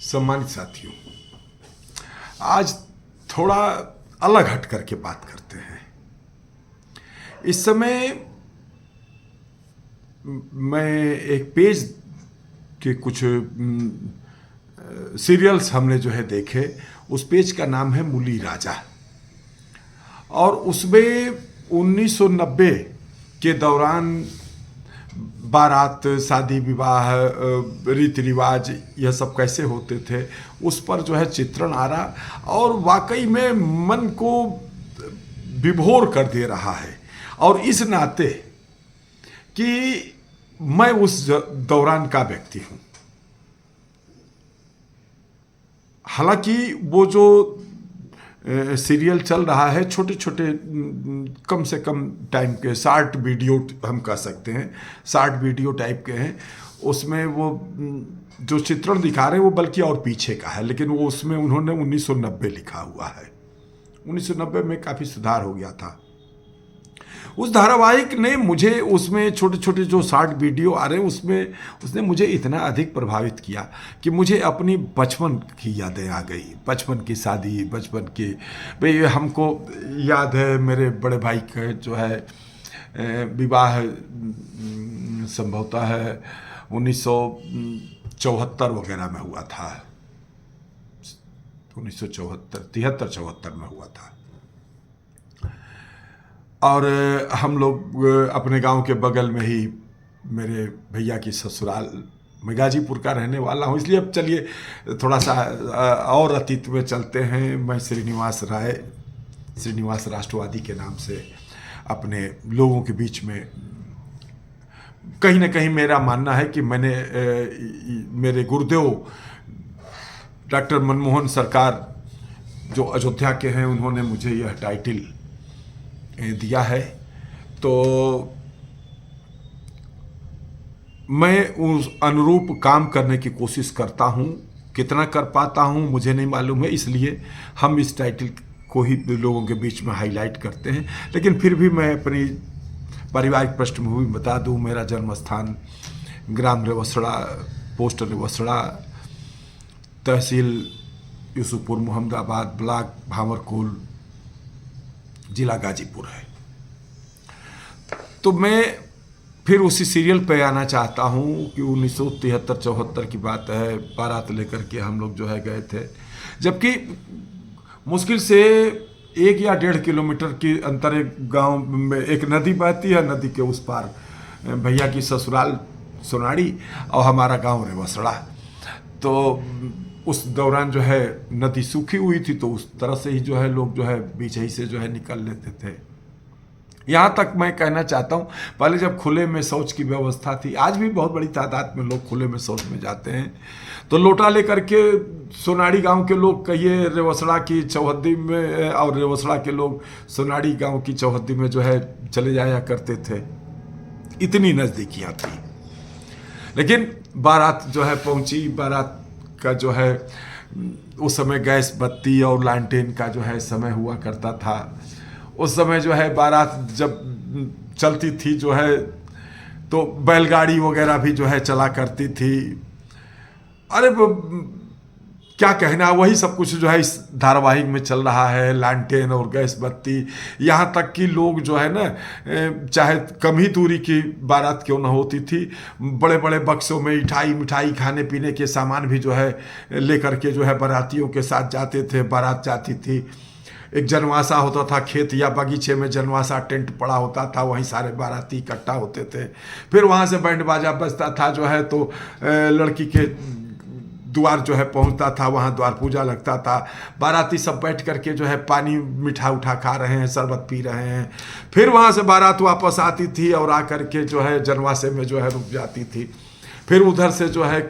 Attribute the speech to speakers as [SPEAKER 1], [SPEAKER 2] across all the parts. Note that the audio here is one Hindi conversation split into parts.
[SPEAKER 1] सम्मानित साथियों, आज थोड़ा अलग हट करके बात करते हैं। इस समय मैं एक पेज के कुछ सीरियल्स हमने जो है देखे। उस पेज का नाम है मूली राजा, और उसमें 1990 के दौरान बारात, शादी विवाह, रीति रिवाज, यह सब कैसे होते थे उस पर जो है चित्रण आ रहा, और वाकई में मन को विभोर कर दे रहा है। और इस नाते कि मैं उस दौरान का व्यक्ति हूँ। हालांकि वो जो सीरियल चल रहा है, छोटे छोटे कम से कम टाइम के शॉर्ट वीडियो हम कह सकते हैं, शॉर्ट वीडियो टाइप के हैं। उसमें वो जो चित्रण दिखा रहे हैं वो बल्कि और पीछे का है, लेकिन वो उसमें उन्होंने 1990 लिखा हुआ है। 1990 में काफ़ी सुधार हो गया था। उस धारावाहिक ने मुझे, उसमें छोटे छोटे जो शॉर्ट वीडियो आ रहे हैं उसमें उसने मुझे इतना अधिक प्रभावित किया कि मुझे अपनी बचपन की यादें आ गई। बचपन की शादी, बचपन की भाई, हमको याद है मेरे बड़े भाई का जो है विवाह संभवतः है 1974 वगैरह में हुआ था। 1974, 73-74 में हुआ था। और हम लोग अपने गांव के बगल में ही, मेरे भैया की ससुराल, मैं गाजीपुर का रहने वाला हूं, इसलिए अब चलिए थोड़ा सा और अतीत में चलते हैं। मैं श्रीनिवास राय, श्रीनिवास राष्ट्रवादी के नाम से अपने लोगों के बीच में, कहीं ना कहीं मेरा मानना है कि मैंने मेरे गुरुदेव डॉक्टर मनमोहन सरकार जो अयोध्या के हैं, उन्होंने मुझे यह टाइटल दिया है। तो मैं उस अनुरूप काम करने की कोशिश करता हूँ। कितना कर पाता हूँ मुझे नहीं मालूम है, इसलिए हम इस टाइटल को ही लोगों के बीच में हाईलाइट करते हैं। लेकिन फिर भी मैं अपनी पारिवारिक पृष्ठभूमि बता दूँ। मेरा जन्म स्थान ग्राम रेवसड़ा, पोस्ट रेवसड़ा, तहसील यूसुफपुर मोहम्मदाबाद, ब्लॉक भांवरकुल, जिला गाजीपुर है। तो मैं फिर उसी सीरियल पे आना चाहता हूँ कि 1973-74 की बात है। बारात लेकर के हम लोग जो है गए थे, जबकि मुश्किल से 1 या 1.5 किलोमीटर की अंतर एक गांव में एक नदी बहती है। नदी के उस पार भैया की ससुराल सोनाड़ी और हमारा गांव रेवसड़ा। तो उस दौरान जो है नदी सूखी हुई थी, तो उस तरह से ही जो है लोग जो है बीच ही से जो है निकल लेते थे। यहाँ तक मैं कहना चाहता हूँ, पहले जब खुले में शौच की व्यवस्था थी, आज भी बहुत बड़ी तादाद में लोग खुले में शौच में जाते हैं, तो लोटा लेकर के सोनाड़ी गांव के लोग, कहिए रेवसड़ा की चौहद्दी में, और रेवसड़ा के लोग सोनाड़ी गांव की चौहद्दी में जो है चले जाया करते थे। इतनी नज़दीकियाँ थी। लेकिन बारात जो है पहुँची। बारात का जो है उस समय गैस बत्ती और लालटेन का जो है समय हुआ करता था। उस समय जो है बारात जब चलती थी जो है, तो बैलगाड़ी वगैरह भी जो है चला करती थी। अरे क्या कहना, वही सब कुछ जो है इस धारावाहिक में चल रहा है। लालटेन और गैस बत्ती, यहाँ तक कि लोग जो है ना, चाहे कम ही दूरी की बारात क्यों ना होती थी, बड़े बड़े बक्सों में मिठाई खाने पीने के सामान भी जो है लेकर के जो है बारातियों के साथ जाते थे। बारात जाती थी, एक जनवासा होता था, खेत या बगीचे में जनवासा टेंट पड़ा होता था, वहीं सारे बाराती इकट्ठा होते थे। फिर वहाँ से बैंड बाजा बजता था जो है, तो लड़की के द्वार जो है पहुंचता था, वहाँ द्वार पूजा लगता था। बाराती सब बैठ करके जो है पानी मीठा उठा खा रहे हैं, शरबत पी रहे हैं। फिर वहाँ से बारात वापस आती थी और आकर के जो है जनवासे में जो है रुक जाती थी। फिर उधर से जो है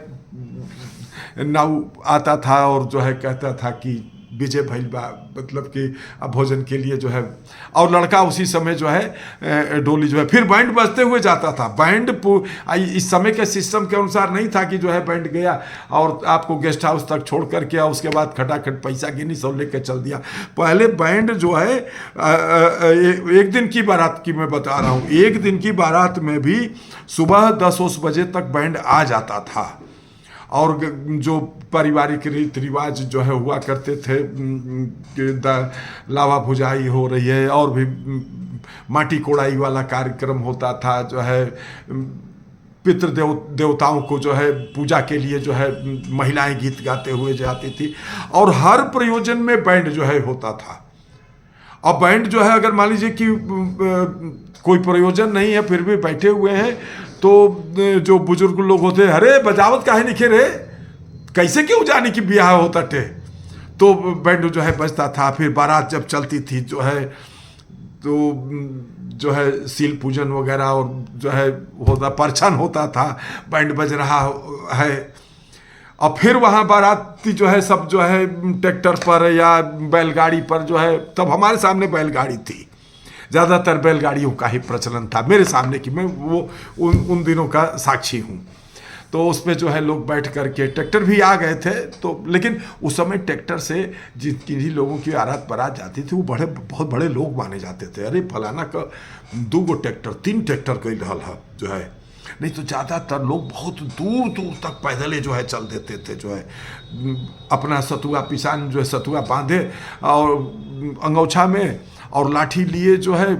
[SPEAKER 1] नाव आता था और जो है कहता था कि विजय भइल बा, मतलब कि अब भोजन के लिए जो है, और लड़का उसी समय जो है डोली जो है, फिर बैंड बजते हुए जाता था। बैंड इस समय के सिस्टम के अनुसार नहीं था कि जो है बैंड गया और आपको गेस्ट हाउस तक छोड़ करके और उसके बाद खटाखट पैसा गिनी सब लेकर चल दिया। पहले बैंड जो है एक दिन की बारात की मैं बता रहा हूँ, एक दिन की बारात में भी सुबह 10 बजे तक बैंड आ जाता था और जो पारिवारिक रीति रिवाज जो है हुआ करते थे कि लावा भुजाई हो रही है, और भी माटी कोड़ाई वाला कार्यक्रम होता था, जो है देवताओं को जो है पूजा के लिए जो है महिलाएं गीत गाते हुए जाती थी, और हर प्रयोजन में बैंड जो है होता था। अब बैंड जो है अगर मान लीजिए कि कोई प्रयोजन नहीं है फिर भी बैठे हुए हैं, तो जो बुजुर्ग लोग होते हैं, अरे बजावत काहे नहीं रे, कैसे क्यों जाने की ब्याह होता थे, तो बैंड जो है बजता था। फिर बारात जब चलती थी जो है, तो जो है सील पूजन वगैरह और जो है होता, परछन होता था, बैंड बज रहा है, और फिर वहाँ बाराती जो है सब जो है ट्रैक्टर पर या बैलगाड़ी पर जो है, तब हमारे सामने बैलगाड़ी थी, ज़्यादातर बैलगाड़ियों का ही प्रचलन था मेरे सामने की, मैं वो उन दिनों का साक्षी हूँ। तो उसमें जो है लोग बैठ करके, ट्रैक्टर भी आ गए थे तो, लेकिन उस समय ट्रैक्टर से जिन लोगों की आरात बारात जाती थी वो बहुत बड़े लोग माने जाते थे। अरे फलाना का 2 गो ट्रैक्टर 3 ट्रैक्टर कई रहल है जो है, नहीं तो ज़्यादातर लोग बहुत दूर दूर तक पैदले जो है चल देते थे, जो है अपना सतुआ पिसान जो है सतुआ बांधे और अंगोछा में और लाठी लिए जो है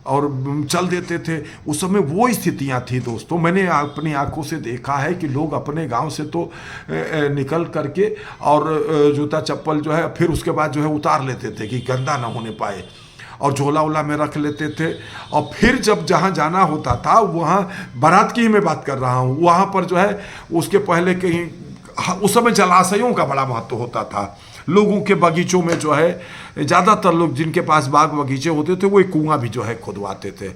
[SPEAKER 1] और चल देते थे। उस समय वो स्थितियां थी दोस्तों, मैंने अपनी आंखों से देखा है कि लोग अपने गांव से तो निकल करके और जूता चप्पल जो है फिर उसके बाद जो है उतार लेते थे कि गंदा ना होने पाए, और झोला वोला में रख लेते थे, और फिर जब जहाँ जाना होता था वहाँ, बारात की ही मैं बात कर रहा हूँ, वहाँ पर जो है उसके पहले कहीं, उस समय जलाशयों का बड़ा महत्व होता था। लोगों के बगीचों में जो है ज़्यादातर लोग जिनके पास बाग बगीचे होते थे वो एक कुआं भी जो है खुदवाते थे,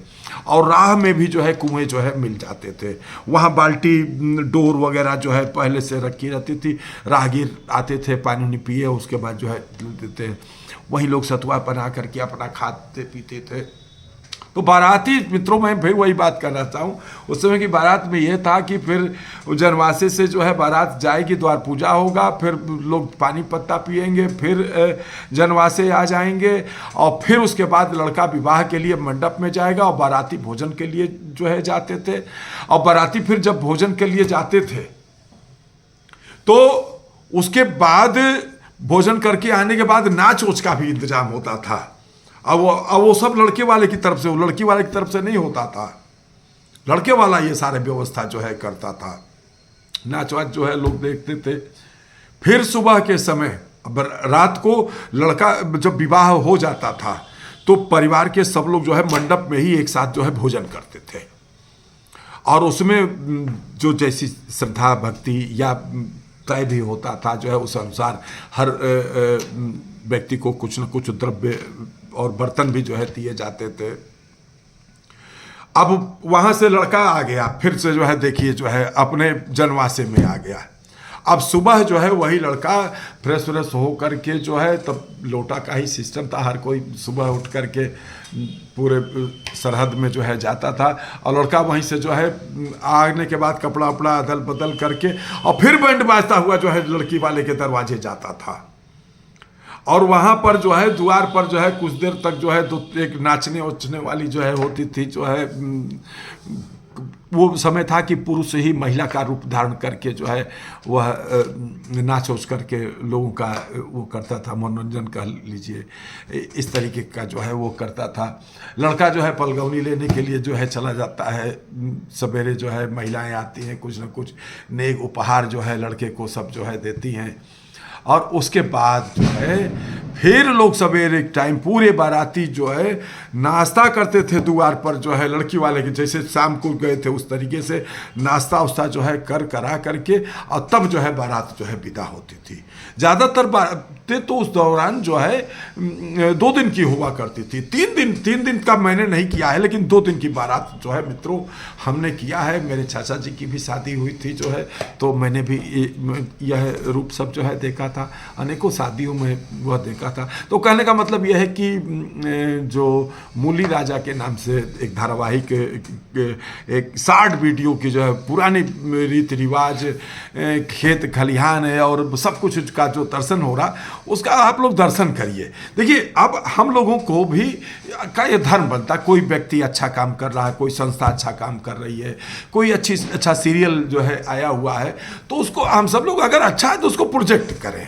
[SPEAKER 1] और राह में भी जो है कुएं जो है मिल जाते थे। वहाँ बाल्टी डोर वगैरह जो है पहले से रखी रहती थी, राहगीर आते थे, पानी नहीं पिए उसके बाद जो है देते, वहीं लोग सतुआ बना करके अपना खाते पीते थे। तो बाराती मित्रों, में फिर वही बात करना चाहूँ, उस समय की बारात में ये था कि फिर जनवासे से जो है बारात जाएगी, द्वार पूजा होगा, फिर लोग पानी पत्ता पिएंगे, फिर जनवासे आ जाएंगे, और फिर उसके बाद लड़का विवाह के लिए मंडप में जाएगा, और बाराती भोजन के लिए जो है जाते थे। और बाराती फिर जब भोजन के लिए जाते थे तो उसके बाद भोजन करके आने के बाद नाच उच का भी इंतजाम होता था। अब वो सब लड़के वाले की तरफ से, वो लड़की वाले की तरफ से नहीं होता था, लड़के वाला ये सारे व्यवस्था जो है करता था। नाच वाच जो है लोग देखते थे। फिर सुबह के समय, अब रात को लड़का जब विवाह हो जाता था तो परिवार के सब लोग जो है मंडप में ही एक साथ जो है भोजन करते थे, और उसमें जो जैसी श्रद्धा भक्ति या तय भी होता था जो है उस अनुसार हर व्यक्ति को कुछ न कुछ द्रव्य और बर्तन भी जो है दिए जाते थे। अब वहाँ से लड़का आ गया, फिर से जो है देखिए जो है अपने जनवासे में आ गया। अब सुबह जो है वही लड़का फ्रेश व्रेश हो करके जो है, तब लोटा का ही सिस्टम था, हर कोई सुबह उठ करके पूरे सरहद में जो है जाता था, और लड़का वहीं से जो है आने के बाद कपड़ा वपड़ा अदल बदल करके और फिर बैंड बाजता हुआ जो है लड़की वाले के दरवाजे जाता था। और वहाँ पर जो है द्वार पर जो है कुछ देर तक जो है एक नाचने उचने वाली जो है होती थी, जो है वो समय था कि पुरुष ही महिला का रूप धारण करके जो है वह नाच उच करके लोगों का वो करता था, मनोरंजन कह लीजिए, इस तरीके का जो है वो करता था। लड़का जो है पलगौनी लेने के लिए जो है चला जाता है, सवेरे जो है महिलाएं आती हैं, कुछ न कुछ नेक उपहार जो है लड़के को सब जो है देती हैं, और उसके बाद जो है फिर लोग सवेरे टाइम पूरे बाराती जो है नाश्ता करते थे द्वार पर, जो है लड़की वाले के जैसे शाम को गए थे उस तरीके से नाश्ता उस्ता जो है करा करके, और तब जो है बारात जो है विदा होती थी। ज़्यादातर बारातें तो उस दौरान जो है 2 दिन की हुआ करती थी। 3 दिन का मैंने नहीं किया है, लेकिन 2 दिन की बारात जो है मित्रों हमने किया है। मेरे चाचा जी की भी शादी हुई थी जो है, तो मैंने भी यह रूप सब जो है देखा था, अनेकों शादियों में वह देखा उसका था। तो कहने का मतलब यह है कि जो मूली राजा के नाम से एक धारावाहिक, एक 60 वीडियो की जो है पुरानी रीति रिवाज, खेत खलिहान है और सब कुछ का जो दर्शन हो रहा, उसका आप लोग दर्शन करिए। देखिए, अब हम लोगों को भी का ये धर्म बनता, कोई व्यक्ति अच्छा काम कर रहा है, कोई संस्था अच्छा काम कर रही है, कोई अच्छा सीरियल जो है आया हुआ है, तो उसको हम सब लोग अगर अच्छा है तो उसको प्रोजेक्ट करें।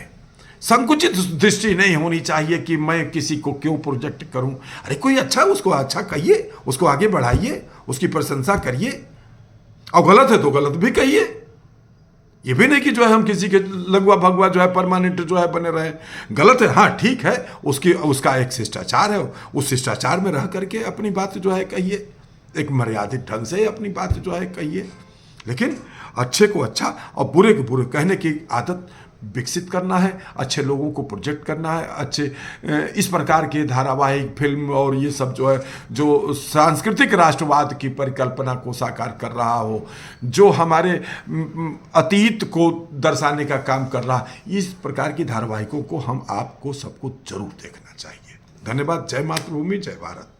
[SPEAKER 1] संकुचित दृष्टि नहीं होनी चाहिए कि मैं किसी को क्यों प्रोजेक्ट करूं। अरे कोई अच्छा है उसको अच्छा कहिए, उसको आगे बढ़ाइए, उसकी प्रशंसा करिए, और गलत है तो गलत भी कहिए। ये भी नहीं कि जो है हम किसी के लगवा भगवा जो है परमानेंट जो है बने रहे। गलत है, हाँ ठीक है, उसका एक शिष्टाचार है, उस शिष्टाचार में रह करके अपनी बात जो है कहिए, एक मर्यादित ढंग से अपनी बात जो है कहिए। लेकिन अच्छे को अच्छा और बुरे को बुरे कहने की आदत विकसित करना है, अच्छे लोगों को प्रोजेक्ट करना है, अच्छे इस प्रकार के धारावाहिक, फिल्म और ये सब जो है, जो सांस्कृतिक राष्ट्रवाद की परिकल्पना को साकार कर रहा हो, जो हमारे अतीत को दर्शाने का काम कर रहा, इस प्रकार की धारावाहिकों को हम आपको सबको जरूर देखना चाहिए। धन्यवाद। जय मातृभूमि, जय भारत।